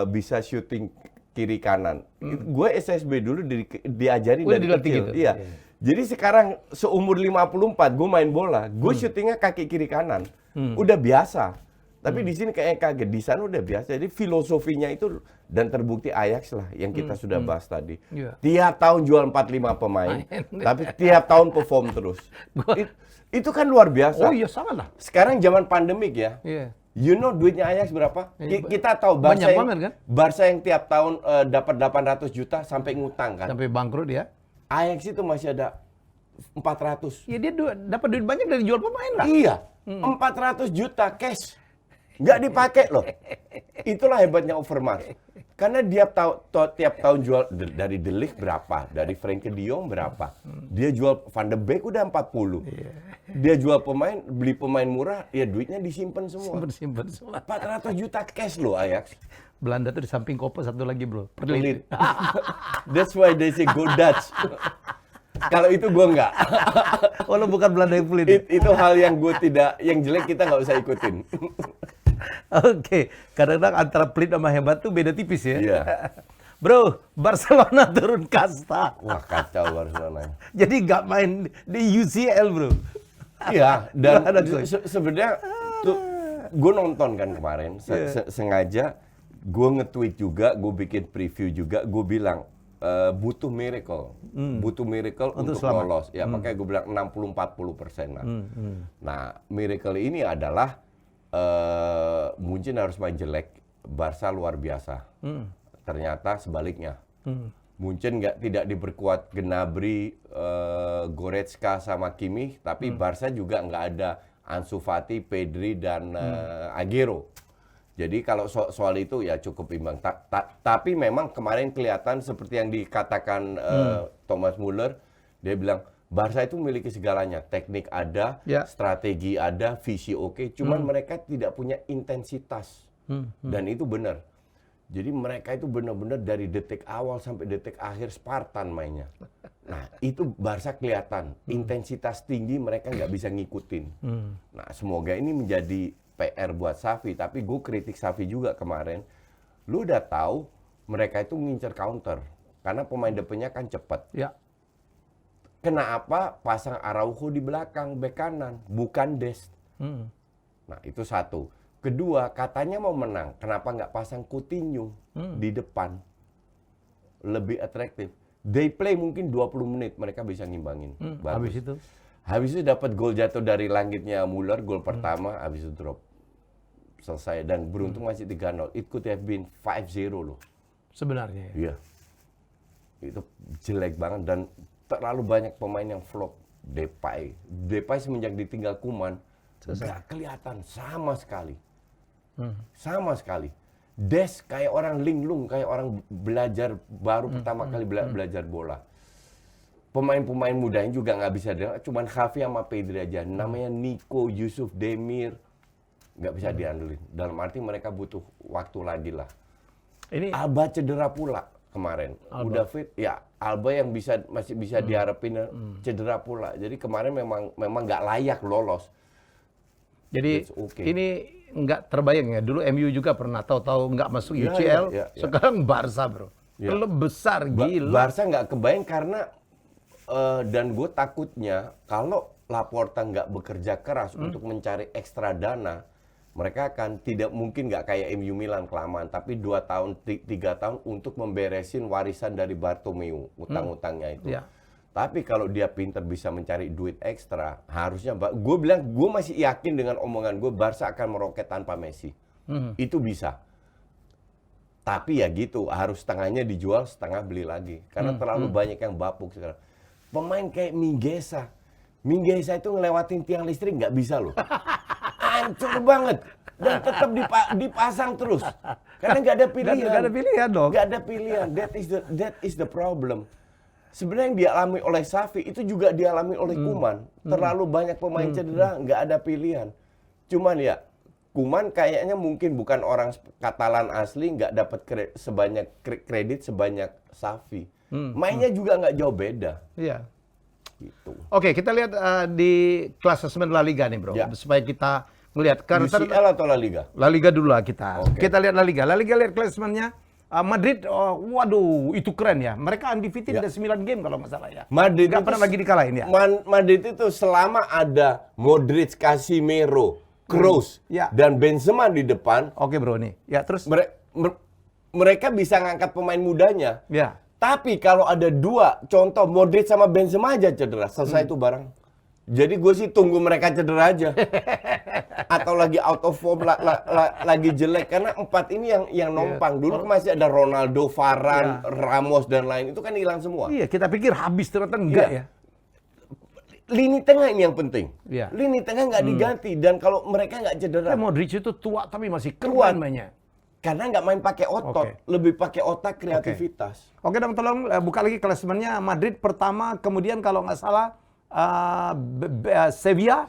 bisa syuting kiri kanan. Gue SSB dulu diajarin Oh, dari dilatih kecil. gitu? Iya. Iya. Jadi sekarang seumur 54 gue main bola, gue syutingnya kaki kiri kanan. Udah biasa. Tapi di sini kayaknya kaget, di sana udah biasa. Jadi filosofinya itu dan terbukti Ajax lah yang kita sudah bahas tadi. Iya. Tiap tahun jual 45 pemain, tapi tiap tahun perform terus. Itu kan luar biasa. Oh iya, sangat lah. Sekarang zaman pandemik ya. Iya. You know duitnya Ajax berapa? Kita tahu Banyak banget kan? Barca yang tiap tahun dapat 800 juta sampai ngutang kan. Sampai bangkrut ya. Ajax itu masih ada 400. Ya dia dapat duit banyak dari jual pemain lah. Iya, 400 juta cash. Nggak dipakai loh. Itulah hebatnya Overmars. Karena dia tiap tahun jual dari De Ligt berapa, dari Frenkie de Jong berapa. Dia jual Van de Beek udah 40. Dia jual pemain, beli pemain murah, ya duitnya disimpan semua. Simpen semua. 400 juta cash loh Ajax. Belanda tuh di samping Koper satu lagi, bro. Pelit. That's why they say go Dutch. Kalau itu gue nggak. Walau bukan Belanda yang pelit. Itu hal yang gue tidak, yang jelek kita nggak usah ikutin. Oke, kadang-kadang antara pelit sama hebat tuh beda tipis ya. Iya. Bro, Barcelona turun kasta. Wah kacau Barcelona. Jadi nggak main di UCL, bro. Iya, dan Nggak ada, coach. sebenarnya tuh gue nonton kan kemarin, sengaja gue nge-tweet juga, gue bikin preview juga, gue bilang butuh miracle untuk selamat. lolos. Ya makanya gue bilang 60-40% lah. Nah miracle ini adalah Munchen harus main jelek, Barca luar biasa. Ternyata sebaliknya. Munchen tidak diperkuat Gnabry, Goretzka sama Kimmich, tapi Barca juga nggak ada Ansu Fati, Pedri dan Aguero. Jadi kalau soal itu ya cukup imbang. Tapi memang kemarin kelihatan seperti yang dikatakan Thomas Muller, dia bilang Barca itu memiliki segalanya. Teknik ada, Ya. strategi ada, visi oke. Cuman mereka tidak punya intensitas. Dan itu benar. Jadi mereka itu benar-benar dari detik awal sampai detik akhir Spartan mainnya. Nah itu Barca kelihatan. Intensitas tinggi mereka nggak bisa ngikutin. Nah semoga ini menjadi PR buat Xavi, tapi gue kritik Xavi juga kemarin. Lu udah tahu mereka itu ngincer counter karena pemain depannya kan cepat. Ya. Kenapa pasang Araujo di belakang bek kanan, bukan Dest? Nah itu satu. Kedua, katanya mau menang, kenapa nggak pasang Coutinho di depan? Lebih atraktif. They play mungkin 20 menit mereka bisa ngimbangin. Bagus. Habis itu dapat gol jatuh dari langitnya Muller, gol pertama, habis itu drop. Selesai, dan beruntung masih 3-0. It could have been 5-0 loh. Sebenarnya ya. Iya. Itu jelek banget, dan terlalu banyak pemain yang flop. Depay semenjak ditinggal Koeman, nggak kelihatan sama sekali. Sama sekali. Des kayak orang linglung, kayak orang belajar baru pertama kali belajar bola. Pemain-pemain mudanya juga nggak bisa, cuman Xavi sama Pedri aja. Namanya Nico, Yusuf, Demir, nggak bisa diandelin. Dalam arti mereka butuh waktu lagi lah. Ini Alba cedera pula kemarin. Udah fit, ya Alba yang masih bisa diharapin cedera pula. Jadi kemarin memang nggak layak lolos. Jadi That's okay. ini nggak terbayang ya. Dulu MU juga pernah tahu-tahu nggak masuk Ya, UCL. ya. Sekarang Barca bro. Ya. Klub besar gila. Barca nggak kebayang karena dan gue takutnya kalau Laporta nggak bekerja keras untuk mencari ekstra dana, mereka akan tidak mungkin nggak kayak MU Milan kelamaan, tapi 2 tahun, 3 tahun untuk memberesin warisan dari Bartomeu, utang-utangnya itu. Ya. Tapi kalau dia pinter bisa mencari duit ekstra, harusnya gue bilang, gue masih yakin dengan omongan gue, Barca akan meroket tanpa Messi. Itu bisa. Tapi ya gitu, harus setengahnya dijual, setengah beli lagi. Karena terlalu banyak yang bapuk sekarang. Pemain kayak Mingueza itu ngelewatin tiang listrik nggak bisa loh. Hancur banget. Dan tetap dipasang terus. Karena nggak ada pilihan. Nggak ada pilihan dong. Nggak ada pilihan. That is the problem. Sebenarnya yang dialami oleh Xavi itu juga dialami oleh Koeman. Terlalu banyak pemain cedera, nggak ada pilihan. Cuman ya, Koeman kayaknya mungkin bukan orang Katalan asli, nggak dapat sebanyak kredit sebanyak Xavi. Mainnya juga nggak jauh beda. Iya. Gitu. Oke, kita lihat di klasemen La Liga nih bro. Ya. Supaya kita melihat. UCL atau La Liga? La Liga dulu lah kita. Oke. Kita lihat La Liga. La Liga lihat klasemennya. Madrid, waduh, itu keren ya. Mereka undefeated Ya. ada 9 game kalau nggak salah ya. Madrid nggak itu pernah lagi dikalahin ya. Madrid itu selama ada Modric, Casemiro, Kroos, Ya. dan Benzema di depan, Oke bro nih. Ya terus. mereka bisa ngangkat pemain mudanya. Ya. Tapi kalau ada dua, contoh Modric sama Benzema aja cedera, selesai itu barang. Jadi gue sih tunggu mereka cedera aja. Atau lagi out of form, lagi jelek. Karena 4 ini yang nompang. Dulu masih ada Ronaldo, Varane, Ramos, dan lain. Itu kan hilang semua. Iya, kita pikir habis ternyata enggak Iya. ya. Lini tengah ini yang penting. Iya. Lini tengah nggak diganti. Dan kalau mereka nggak cedera, Modric itu tua tapi masih Kuat. keren mainnya. karena nggak main pakai otot, Oke. lebih pakai otak, kreativitas. Oke dong, tolong buka lagi klasemennya. Madrid pertama, kemudian kalau nggak salah Sevilla,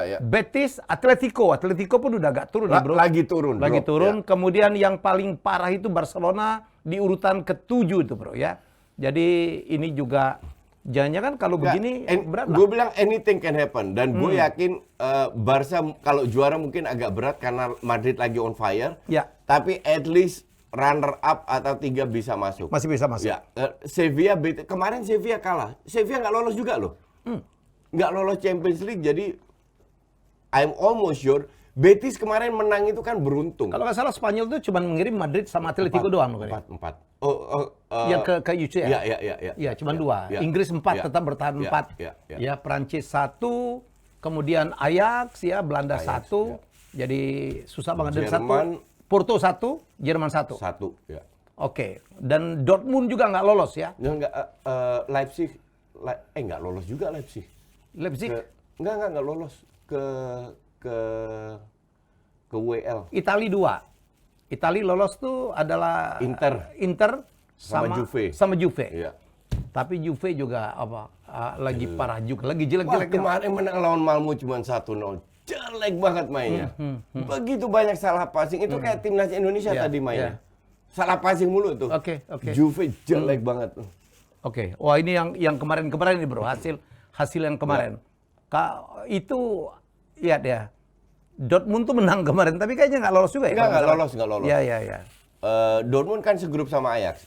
Ya. Betis, Atletico. Atletico pun udah agak turun nih bro. Lagi turun. Lagi bro. turun. Ya. Kemudian yang paling parah itu Barcelona di urutan ke-7 itu bro ya. Jadi ini juga jangan-jangan kalau begini berat lah. Gue bilang anything can happen, dan gue yakin Barca kalau juara mungkin agak berat karena Madrid lagi on fire. Ya. Tapi at least runner up atau 3 bisa masuk. Masih bisa masuk. Ya, Sevilla kemarin Sevilla kalah. Sevilla nggak lolos juga loh. Nggak lolos Champions League, jadi I'm almost sure Betis kemarin menang itu kan beruntung. Kalau nggak salah Spanyol tuh cuma mengirim Madrid sama Atletico doang. Empat. Yang ke UCL. Iya. Ya, cuma 2. Ya. Inggris 4, Ya. tetap bertahan Ya. 4. Ya. Ya, Prancis 1, kemudian Ajax ya, Belanda 1. Jadi susah banget. Dan Jerman 1, Porto 1, Jerman 1. Ya. Oke. Dan Dortmund juga nggak lolos ya. Nggak, Leipzig nggak lolos juga Leipzig. Leipzig, Nggak lolos ke WL. Itali 2. Itali lolos tuh adalah Inter Sama Juve. Sama Juve. Iya. Tapi Juve juga lagi parah juga, lagi jelek-jelek. Kemarin menang lawan Malmo cuma 1-0. Jelek banget mainnya. Begitu banyak salah passing. Itu kayak timnas Indonesia tadi mainnya. Salah passing mulu tuh. Oke. Juve jelek banget. Oke. Wah, ini yang kemarin-kemarin ini, Bro. Hasil yang kemarin. Itu lihat ya. Dortmund tuh menang kemarin, tapi kayaknya nggak lolos juga ya? Nggak lolos. Iya. Dortmund kan segrup sama Ajax.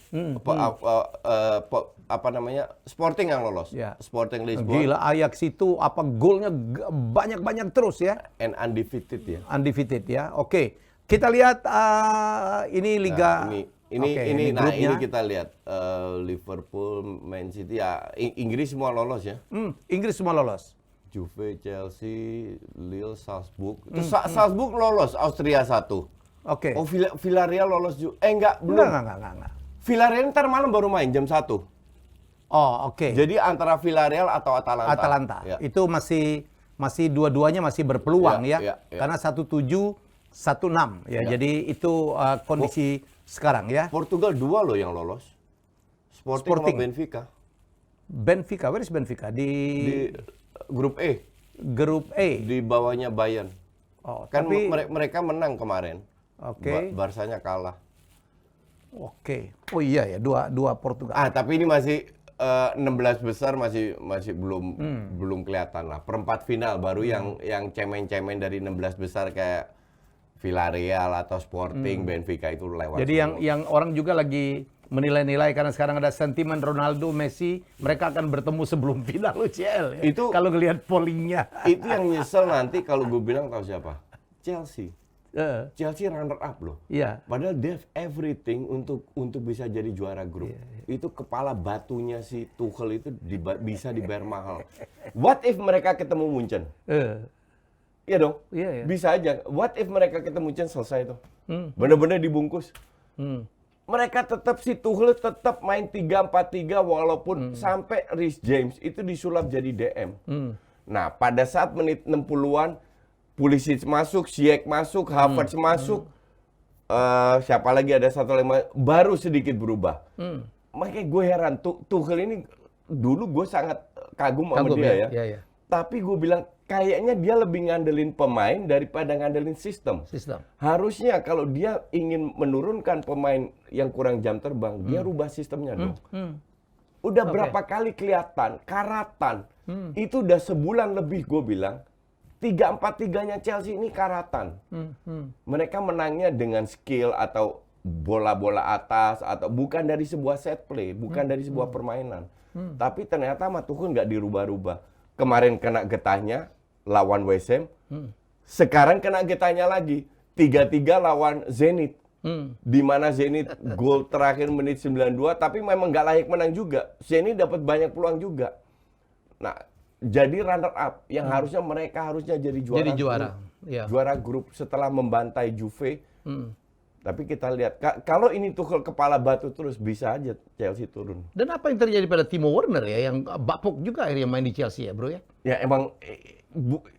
Sporting yang lolos. Ya. Sporting Lisbon. Gila, Ajax itu golnya banyak-banyak terus ya. And undefeated ya. Undefeated ya. Oke. Kita lihat ini liga. Ini kita lihat Liverpool, Man City ya. Inggris semua lolos ya. Inggris semua lolos. Juve, Chelsea, Lille, Salzburg. Salzburg lolos Austria 1. Oke. Oh, Villarreal lolos juga. Enggak, belum. Enggak. Villarreal ntar malam baru main jam 1. Oh, oke. Jadi antara Villarreal atau Atalanta. Ya. Itu masih dua-duanya masih berpeluang ya. Karena 1-7, 1-6 ya. Jadi itu kondisi sekarang ya. Portugal 2 loh yang lolos. Sporting. Sama Benfica. Benfica, where is Benfica? Di grup E. Grup E. Di bawahnya Bayern. Oh, kan tapi mereka menang kemarin. Oke. Barsanya kalah. Oke. Oh iya ya, dua Portugal. Tapi ini masih 16 besar masih belum kelihatan lah. Perempat final baru yang cemen-cemen dari 16 besar kayak Villarreal atau Sporting, Benfica itu lewat. Jadi yang orang juga lagi menilai-nilai karena sekarang ada sentimen Ronaldo, Messi, mereka akan bertemu sebelum final UCL. Ya. Itu kalau ngelihat pollingnya. Itu yang nyesel nanti kalau gue bilang tahu siapa? Chelsea. Chelsea runner up loh. Iya. Padahal they have everything untuk bisa jadi juara grup. Itu kepala batunya si Tuchel itu bisa dibayar mahal. What if mereka ketemu Munchen? Iya dong. Iya. Bisa aja. What if mereka ketemu Munchen selesai tuh. Bener-bener dibungkus. Mereka tetap si Tuchel tetap main 3-4-3 walaupun sampai Reece James itu disulap jadi DM. Nah, pada saat menit 60-an Pulisic masuk, Ziyech masuk, Havertz masuk. Siapa lagi ada satu lagi baru sedikit berubah. Makanya gue heran Tuchel ini dulu gue sangat kagum sama dia ya. Iya. Tapi gue bilang kayaknya dia lebih ngandelin pemain daripada ngandelin sistem. Harusnya kalau dia ingin menurunkan pemain yang kurang jam terbang, dia rubah sistemnya dong. Udah berapa kali kelihatan, karatan. Itu udah sebulan lebih gue bilang. 3-4-3-nya Chelsea ini karatan. Mereka menangnya dengan skill atau bola-bola atas, atau bukan dari sebuah set play, bukan dari sebuah permainan. Tapi ternyata sama Tuchel nggak dirubah-rubah. Kemarin kena getahnya lawan West Ham, sekarang kena getahnya lagi 3-3 lawan Zenit, di mana Zenit gol terakhir menit 92, tapi memang nggak layak menang juga. Zenit dapat banyak peluang juga. Nah, jadi runner up yang harusnya mereka jadi juara. Jadi juara. Juara grup setelah membantai Juve. Tapi kita lihat, kalau ini Tuchel kepala batu terus, bisa aja Chelsea turun. Dan apa yang terjadi pada Timo Werner ya, yang bapuk juga akhirnya main di Chelsea ya bro ya? Ya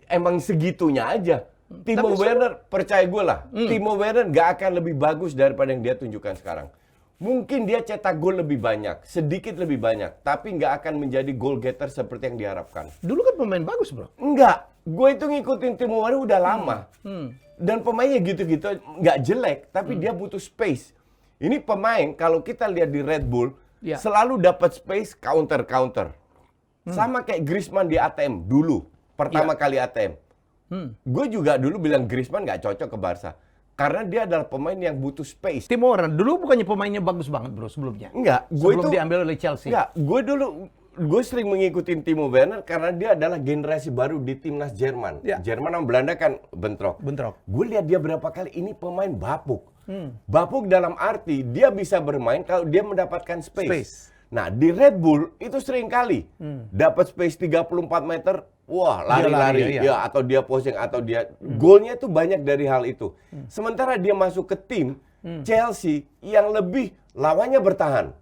emang segitunya aja. Timo Werner, percaya gue lah, Timo Werner nggak akan lebih bagus daripada yang dia tunjukkan sekarang. Mungkin dia cetak gol lebih banyak, sedikit lebih banyak, tapi nggak akan menjadi goal getter seperti yang diharapkan. Dulu kan pemain bagus bro? Enggak, gue itu ngikutin Timo Werner udah lama. Dan pemainnya gitu-gitu, nggak jelek, tapi dia butuh space. Ini pemain, kalau kita lihat di Red Bull, selalu dapat space counter-counter. Sama kayak Griezmann di ATM dulu, pertama kali ATM. Gue juga dulu bilang Griezmann nggak cocok ke Barca. Karena dia adalah pemain yang butuh space. Timo Werner dulu bukannya pemainnya bagus banget bro sebelumnya? Enggak, sebelum diambil oleh Chelsea. Enggak, gue sering mengikuti Timo Werner karena dia adalah generasi baru di timnas Jerman. Jerman sama Belanda kan bentrok. Gue lihat dia berapa kali, ini pemain bapuk. Bapuk dalam arti dia bisa bermain kalau dia mendapatkan space. Nah, di Red Bull itu sering kali dapat space 34 meter, wah lari-lari ya, atau dia posing atau dia golnya itu banyak dari hal itu. Sementara dia masuk ke tim Chelsea yang lebih lawannya bertahan.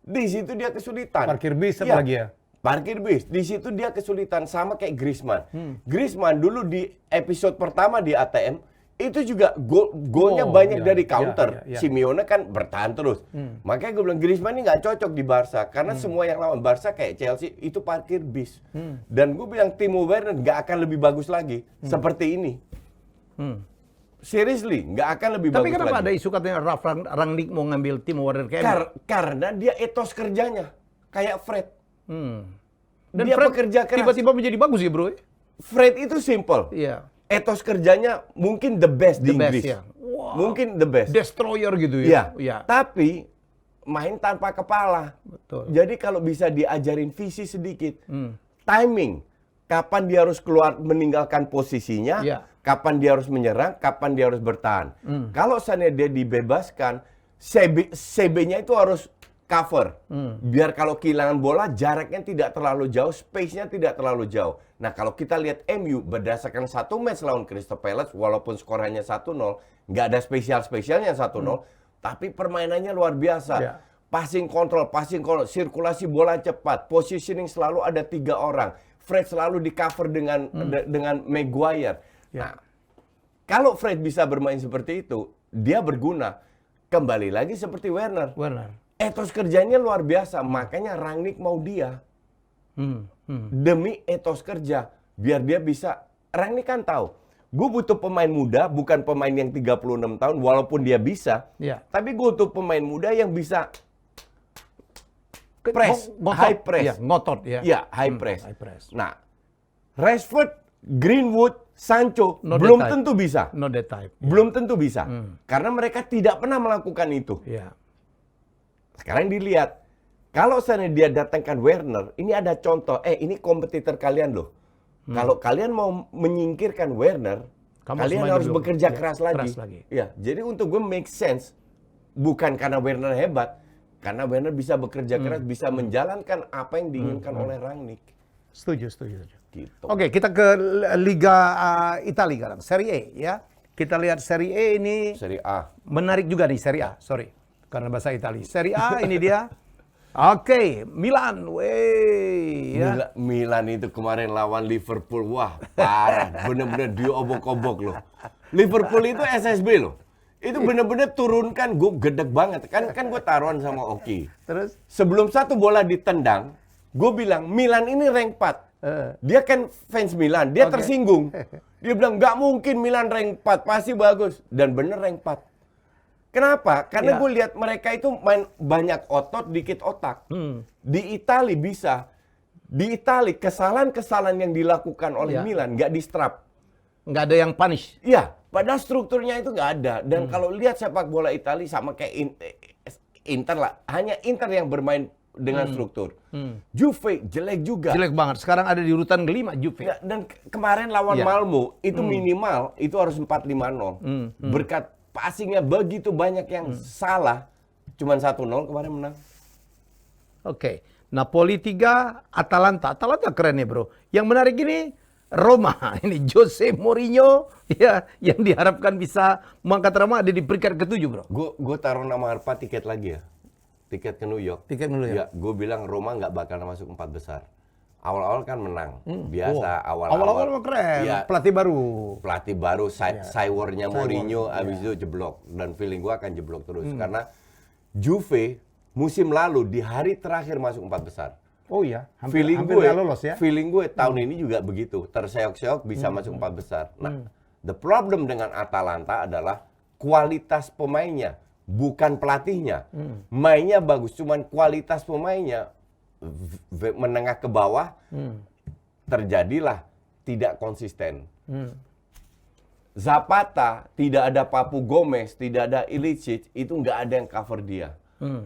Di situ dia kesulitan. Parkir bis lagi ya. Parkir bis. Di situ dia kesulitan sama kayak Griezmann. Griezmann dulu di episode pertama di ATM itu juga golnya Oh, banyak iya, dari iya, counter. iya, iya. Simeone kan bertahan terus. Makanya gue bilang Griezmann ini nggak cocok di Barca karena semua yang lawan Barca kayak Chelsea itu parkir bis. Dan gue bilang Timo Werner nggak akan lebih bagus lagi seperti ini. Seriously, nggak akan lebih Tapi bagus kenapa lagi. ada isu katanya Ralf Rangnick mau ngambil Timo Werner ke MU? Karena dia etos kerjanya kayak Fred. Dan Dia Fred pekerja keras. tiba-tiba menjadi bagus ya bro? Fred itu simple. Iya. Etos kerjanya mungkin the best di The best, Inggris. ya. Wow. Mungkin the best. Destroyer gitu Iya. ya? Iya. Tapi main tanpa kepala. Betul. Jadi kalau bisa diajarin visi sedikit, timing, kapan dia harus keluar meninggalkan posisinya, Iya. kapan dia harus menyerang, kapan dia harus bertahan. Kalau seandainya dia dibebaskan, CB-nya itu harus cover. Biar kalau kehilangan bola, jaraknya tidak terlalu jauh, space-nya tidak terlalu jauh. Nah, kalau kita lihat MU berdasarkan satu match lawan Crystal Palace, walaupun skor hanya 1-0, nggak ada spesialnya 1-0, tapi permainannya luar biasa. Ya. Passing control, sirkulasi bola cepat, positioning selalu ada 3 orang. Fred selalu di cover dengan Maguire. Ya. Nah, kalau Fred bisa bermain seperti itu, dia berguna. Kembali lagi seperti Werner. Etos kerjanya luar biasa, makanya Rangnick mau dia. Demi etos kerja, biar dia bisa. Rangnick kan tahu, gue butuh pemain muda, bukan pemain yang 36 tahun, walaupun dia bisa. Iya. Tapi gue butuh pemain muda yang bisa press, Ngotot. high press. Iya, ngotot ya. Iya, high press. High press. Nah, Rashford, Greenwood, Sancho, Not belum that type. tentu bisa. Not that type. Belum tentu bisa. Karena mereka tidak pernah melakukan itu. Iya. Sekarang dilihat, kalau seandainya dia datangkan Werner, ini ada contoh, ini kompetitor kalian loh. Kalau kalian mau menyingkirkan Werner, kalian main harus dulu. bekerja Ya, keras keras lagi. lagi. Ya, jadi untuk gue make sense, bukan karena Werner hebat, karena Werner bisa bekerja keras, bisa menjalankan apa yang diinginkan oleh Rangnick. Setuju. Gitu. Oke, kita ke Liga Italia sekarang, Serie A ya. Kita lihat Serie A ini Serie A. menarik juga nih Serie A, sorry. Karena bahasa Italia. Serie A ini dia. Oke, Milan, ya. Milan itu kemarin lawan Liverpool, wah parah, bener-bener diobok-obok loh. Liverpool itu SSB loh, itu bener-bener turunkan, gue gedek banget. Kan gue taruhan sama Oki. Terus? Sebelum satu bola ditendang, gue bilang Milan ini rank 4. Dia kan fans Milan, dia tersinggung. Dia bilang nggak mungkin Milan rank 4, pasti bagus. Dan bener rank 4. Kenapa? Karena gue lihat mereka itu main banyak otot, dikit otak. Di Italia bisa. Di Italia kesalahan-kesalahan yang dilakukan oleh Milan nggak di-strap. Nggak ada yang punish. Iya, padahal strukturnya itu nggak ada. Dan kalau lihat sepak bola Italia sama kayak Inter lah. Hanya Inter yang bermain dengan struktur. Juve jelek juga. Jelek banget. Sekarang ada di urutan kelima Juve. Ya, dan kemarin lawan Malmo itu minimal itu harus 4-5-0. Berkat passingnya begitu banyak yang salah, cuman 1-0 kemarin menang. Oke. Napoli 3, Atalanta. Atalanta keren ya bro. Yang menarik ini Roma. Ini Jose Mourinho ya, yang diharapkan bisa mengangkat Roma ada di peringkat ke-7 bro. Gue taruh nama Arpa tiket lagi ya. Tiket ke New York. Tiket dulu ya? Ya, gue bilang Roma nggak bakal masuk 4 besar. Awal-awal kan menang. Biasa Awal-awal mah keren. Ya, Pelatih baru. pelatih baru, Cywornya Mourinho, abis itu jeblok. Dan feeling gue akan jeblok terus. Karena Juve musim lalu di hari terakhir masuk 4 besar. Oh iya, Feeling hampir gue, nggak lolos ya. feeling gue tahun ini juga begitu. Terseok-seok bisa masuk 4 besar. Nah, the problem dengan Atalanta adalah kualitas pemainnya, bukan pelatihnya. Mainnya bagus, cuman kualitas pemainnya menengah ke bawah terjadilah tidak konsisten. Zapata, tidak ada Papu Gomez, tidak ada Ilicic, itu nggak ada yang cover dia.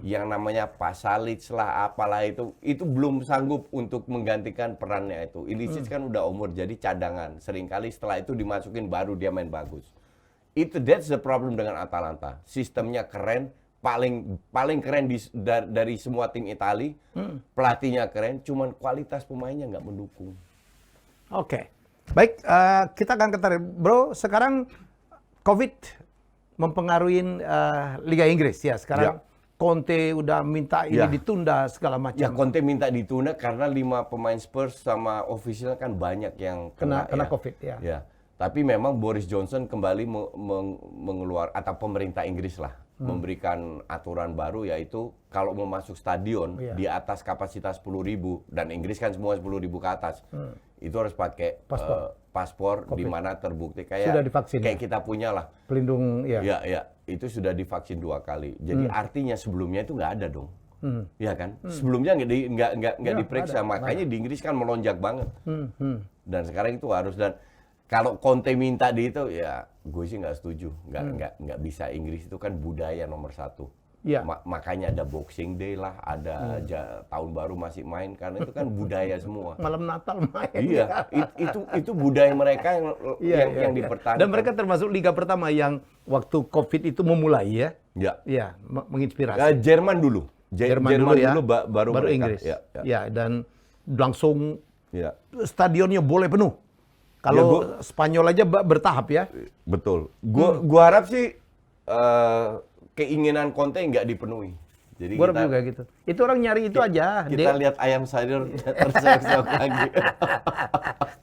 Yang namanya Pasalic lah, apalah itu belum sanggup untuk menggantikan perannya itu. Ilicic kan udah umur jadi cadangan. Seringkali setelah itu dimasukin baru dia main bagus. That's the problem dengan Atalanta. Sistemnya keren, paling keren dari semua tim Italia. Pelatihnya keren, cuman kualitas pemainnya nggak mendukung. Oke. Baik, kita akan ketarik. Bro, sekarang COVID mempengaruhi Liga Inggris ya. Sekarang Conte udah minta ini ditunda segala macam. Ya, Conte minta ditunda karena 5 pemain Spurs sama official kan banyak yang kena COVID ya. Ya. Tapi memang Boris Johnson kembali mengeluarkan, atau pemerintah Inggris lah, memberikan aturan baru, yaitu kalau mau masuk stadion di atas kapasitas 10.000, dan Inggris kan semua 10.000 ke atas, itu harus pakai paspor di mana terbukti Sudah divaksin, kayak kita punya lah. Pelindung, ya. Ya, itu sudah divaksin 2 kali. Jadi artinya sebelumnya itu nggak ada dong. Ya kan? Sebelumnya nggak diperiksa, makanya di Inggris kan melonjak banget. Dan sekarang itu harus, dan kalau Conte minta di itu, ya gue sih nggak setuju. Nggak bisa. Inggris itu kan budaya nomor 1. Ya. Makanya ada Boxing Day lah, ada tahun baru masih main, karena itu kan budaya semua. Malam Natal main. Iya, itu budaya mereka yang dipertahankan. Dan mereka termasuk liga pertama yang waktu COVID itu memulai ya. Ya. Ya, menginspirasi. Jerman dulu. Jerman dulu ya. Baru mereka. Inggris. Ya, dan langsung Ya. stadionnya boleh penuh. Kalau Spanyol aja bertahap ya. Betul. Gua harap sih keinginan Conte nggak dipenuhi. Jadi Gua harap juga gitu. Itu orang nyari itu aja. Kita lihat ayam sayur terseok-seok lagi.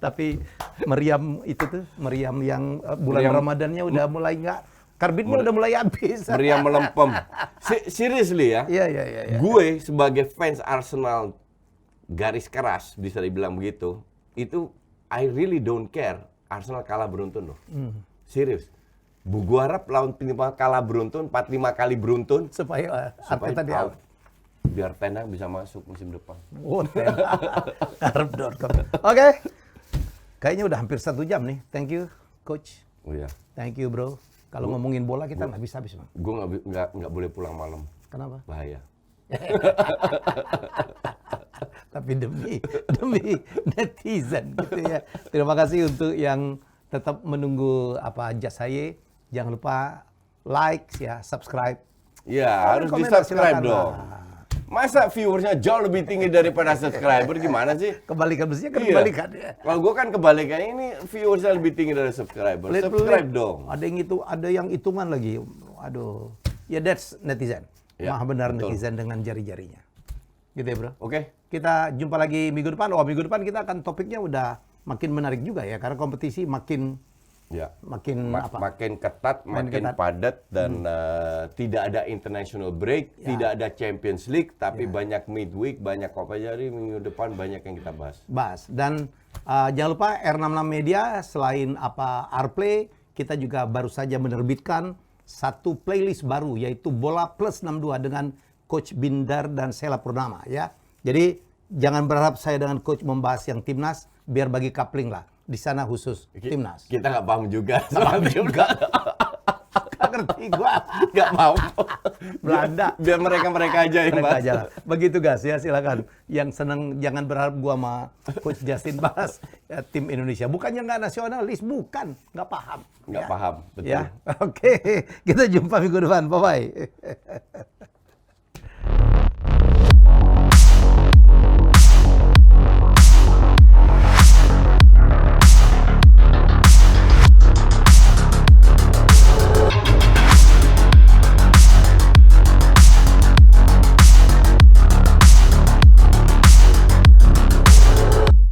Tapi meriam itu tuh, meriam yang bulan Ramadannya udah mulai nggak, karbitnya udah mulai habis. Meriam melempem. Seriously ya. Iya. Gue sebagai fans Arsenal garis keras, bisa dibilang begitu, itu I really don't care Arsenal kalah beruntun loh. Serius. Gua harap lawan Pinima kalah beruntun, 4-5 kali beruntun. Supaya Arteta dia out. Biar Ten Hag bisa masuk musim depan. Oh, Karep.com. Oke. Kayaknya udah hampir 1 jam nih. Thank you, Coach. Oh iya. Thank you, bro. Kalau ngomongin bola kita nggak bisa habis, Bang. Gue nggak boleh pulang malam. Kenapa? Bahaya. Tapi demi netizen gitu ya. Terima kasih untuk yang tetap menunggu jas saya. Jangan lupa like ya, subscribe. Ya, harus komen, di-subscribe silakan. dong. Masa viewersnya jauh lebih tinggi daripada subscriber, gimana sih? Kebalikan, mestinya kan Iya. kebalikan ya. Kalau gue kan kebalikannya, ini viewersnya lebih tinggi dari subscriber. Subscribe dong. Ada yang hitungan lagi. Aduh. Ya, that's netizen. Ya, Maha benar betul. netizen dengan jari-jarinya. Gitu ya, bro. Oke. Kita jumpa lagi minggu depan. Minggu depan kita akan topiknya udah makin menarik juga ya, karena kompetisi makin Makin ketat, makin padat, dan tidak ada international break, tidak ada Champions League, tapi banyak midweek, banyak Copa. Jadi minggu depan banyak yang kita bahas. Dan jangan lupa R66 Media, selain Rplay, kita juga baru saja menerbitkan satu playlist baru, yaitu Bola Plus 62 dengan Coach Bindar dan Sela Purnama ya. Jadi jangan berharap saya dengan Coach membahas yang timnas, biar bagi coupling lah. Di sana khusus timnas. Kita nggak paham juga. Paham juga. Nggak ngerti gua. Nggak paham. Belanda. Biar mereka aja yang Mereka bahas. aja lah. Begitu guys ya, silakan. Yang seneng jangan berharap gua sama Coach Justin bahas ya, tim Indonesia. Bukannya nggak nasionalis, bukan. Nggak paham. Nggak paham, betul. Ya, oke. Kita jumpa minggu depan. Bye-bye.